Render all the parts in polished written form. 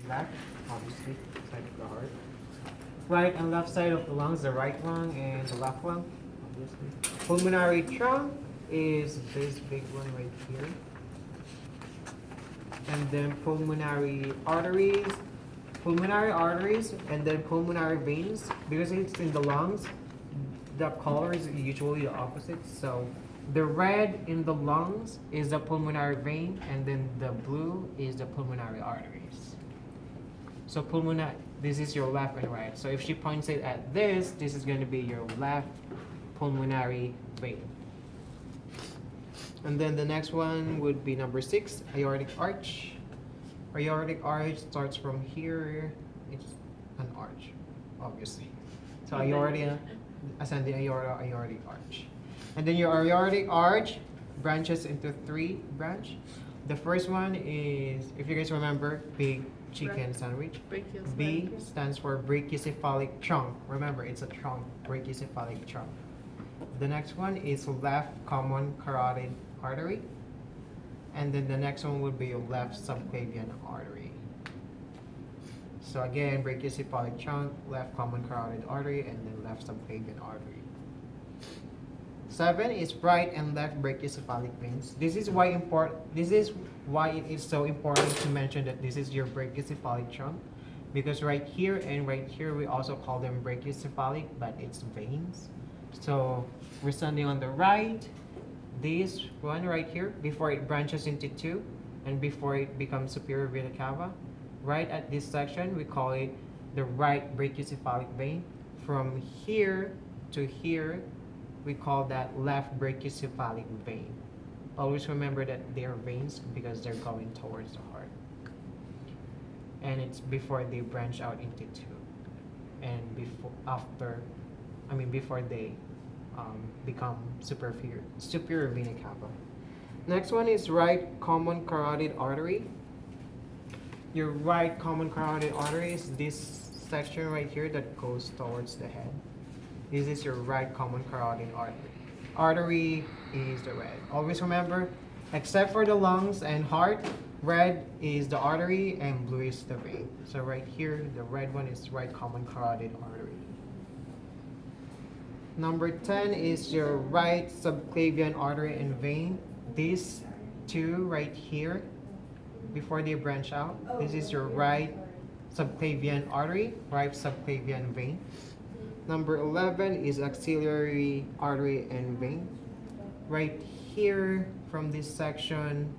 left, obviously, side of the heart. Right and left side of the lungs, the right lung and the left lung, obviously. Pulmonary trunk is this big one right here. And then pulmonary arteries, and then pulmonary veins. Because it's in the lungs, the color is usually the opposite. So the red in the lungs is the pulmonary vein, and then the blue is the pulmonary arteries. So pulmonary, this is your left and right. So if she points it at this is going to be your left pulmonary vein. And then the next one would be number 6, aortic arch. Aortic arch starts from here. It's an arch, obviously. So aorta, ascending aorta, aortic arch. And then your aortic arch branches into 3 branch. The first one is, if you guys remember, big chicken sandwich. B stands for brachiocephalic trunk. Remember, it's a trunk, brachiocephalic trunk. The next one is left common carotid artery. And then the next one would be your left subclavian artery. So again, brachiocephalic trunk, left common carotid artery, and then left subclavian artery. 7 is right and left brachiocephalic veins. This is why it is so important to mention that this is your brachiocephalic trunk, because right here and right here we also call them brachiocephalic, but it's veins. So we're standing on the right. This one right here, before it branches into 2 and before it becomes superior vena cava, right at this section we call it the right brachiocephalic vein. From here to here we call that left brachiocephalic vein. Always remember that they are veins because they're going towards the heart. And it's before they branch out into 2 and before they become superior vena cava. Next one is right common carotid artery. Your right common carotid artery is this section right here that goes towards the head. This is your right common carotid artery. Artery is the red. Always remember, except for the lungs and heart, red is the artery and blue is the vein. So right here, the red one is right common carotid artery. Number 10 is your right subclavian artery and vein. These 2 right here, before they branch out, this is your right subclavian artery, right subclavian vein. Number 11 is axillary artery and vein. Right here, from this section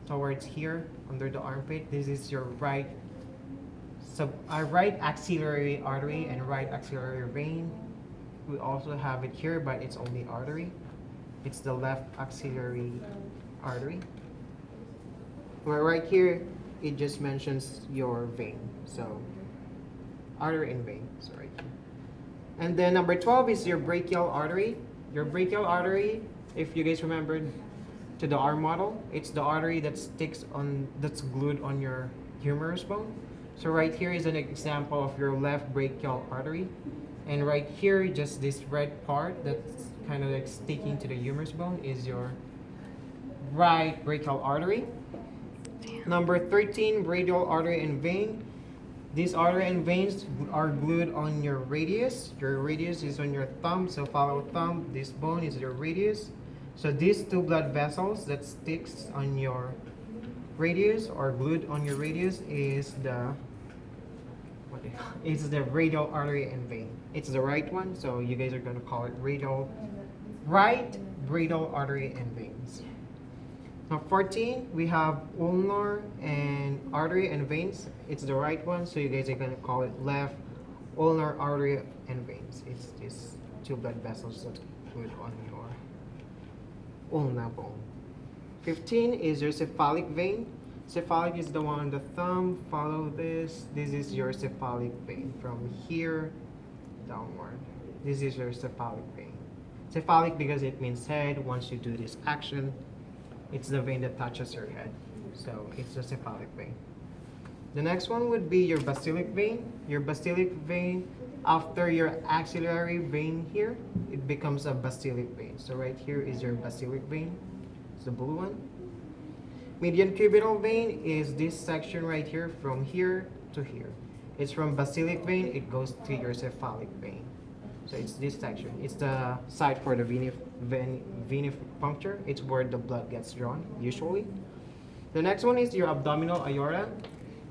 towards here, under the armpit, this is your right axillary artery and right axillary vein. We also have it here, but it's only artery. It's the left axillary artery. Well, right here, it just mentions your vein. So, artery and vein. So right here. And then number 12 is your brachial artery. Your brachial artery, if you guys remember to the arm model, it's the artery that's glued on your humerus bone. So right here is an example of your left brachial artery. And right here, just this red part that's kind of like sticking to the humerus bone is your right brachial artery. Number 13, radial artery and vein. These artery and veins are glued on your radius. Your radius is on your thumb, so follow thumb. This bone is your radius. So these 2 blood vessels that sticks on your radius or glued on your radius is the radial artery and vein. It's the right one, so you guys are going to call it right radial artery and veins. Now 14, we have ulnar and artery and veins. It's the right one, so you guys are going to call it left ulnar artery and veins. It's these 2 blood vessels that put on your ulnar bone. 15 is your cephalic vein. Cephalic is the one on the thumb. Follow this. This is your cephalic vein from here downward. This is your cephalic vein. Cephalic because it means head. Once you do this action, it's the vein that touches your head. So it's the cephalic vein. The next one would be your basilic vein. Your basilic vein, after your axillary vein here, it becomes a basilic vein. So right here is your basilic vein. It's the blue one. Median cubital vein is this section right here from here to here. It's from basilic vein, it goes to your cephalic vein. So it's this section. It's the site for the venipuncture. It's where the blood gets drawn, usually. The next one is your abdominal aorta.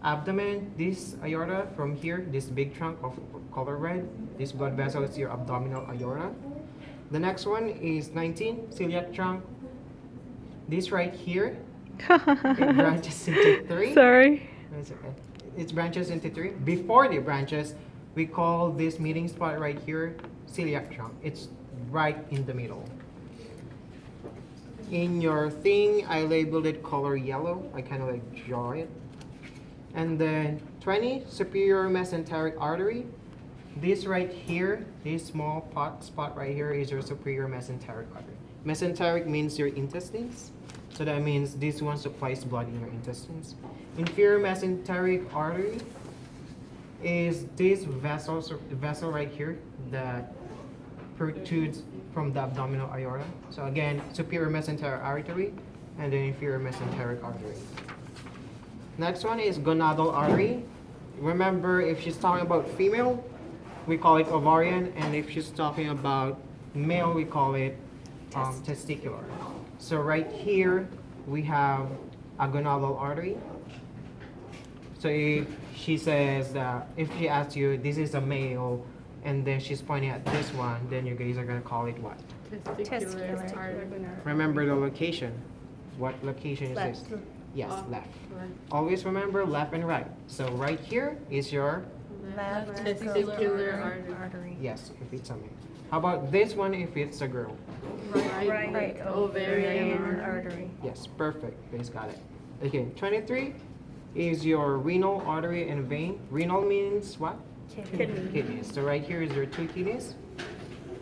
Abdomen, this aorta from here, this big trunk of color red, this blood vessel is your abdominal aorta. The next one is 19, celiac trunk. This right here, it branches into 3. Sorry. It's okay. It branches into 3. Before the branches, we call this meeting spot right here celiac trunk. It's right in the middle. In your thing, I labeled it color yellow. I kind of like draw it. And then 20, superior mesenteric artery. This right here, this small spot right here is your superior mesenteric artery. Mesenteric means your intestines. So that means this one supplies blood in your intestines. Inferior mesenteric artery is this vessel right here that protrudes from the abdominal aorta. So again, superior mesenteric artery and then inferior mesenteric artery. Next one is gonadal artery. Remember, if she's talking about female, we call it ovarian, and if she's talking about male, we call it testicular. So right here, we have a gonadal artery. So if she says that, if she asks you, this is a male, and then she's pointing at this one, then you guys are gonna call it what? Testicular artery. Remember the location. What location is Left. this? Yes, left. Always remember left and right. So right here is your, Left Testicular artery. yes, if it's a male. How about this one if it's a girl? Right ovarian artery. Yes, perfect. You guys got it. Okay, 23 is your renal artery and vein. Renal means what? Kidneys. So right here is your 2 kidneys.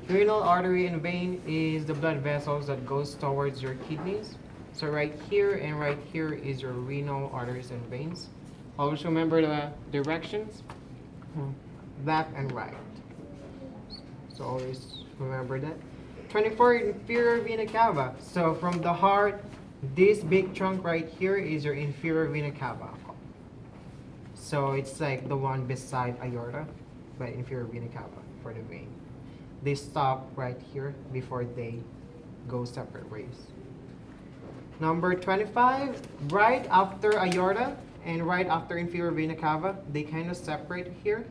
Renal artery and vein is the blood vessels that goes towards your kidneys. So right here and right here is your renal arteries and veins. Always remember the directions, left and right. So always remember that. 24, inferior vena cava. So from the heart, this big trunk right here is your inferior vena cava. So it's like the one beside aorta, but inferior vena cava for the vein. They stop right here before they go separate ways. Number 25, right after aorta and right after inferior vena cava, they kind of separate here,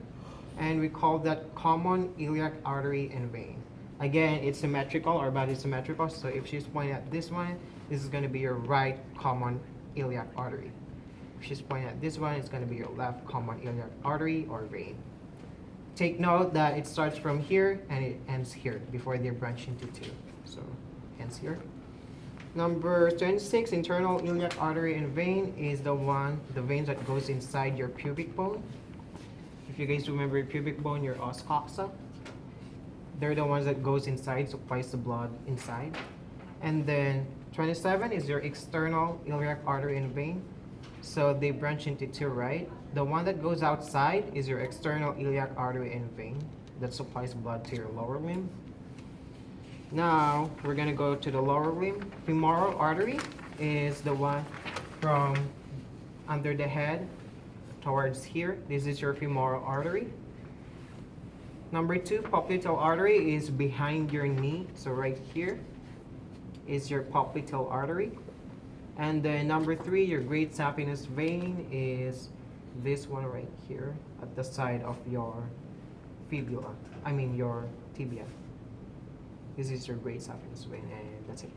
and we call that common iliac artery and vein. Again, it's symmetrical, or body symmetrical, so if she's pointing at this one, this is going to be your right common iliac artery. If she's pointing at this one, it's going to be your left common iliac artery or vein. Take note that it starts from here and it ends here before they branch into 2. So, ends here. Number 26, internal iliac artery and vein is the vein that goes inside your pubic bone. If you guys remember your pubic bone, your os coxa, they're the ones that goes inside, supplies the blood inside. And then 27 is your external iliac artery and vein. So they branch into 2, right? The one that goes outside is your external iliac artery and vein that supplies blood to your lower limb. Now, we're gonna go to the lower limb. Femoral artery is the one from under the head towards here. This is your femoral artery. Number 2, popliteal artery is behind your knee. So right here is your popliteal artery. And then number 3, your great saphenous vein is this one right here at the side of your fibula. I mean your tibia. This is your great saphenous vein, and that's it.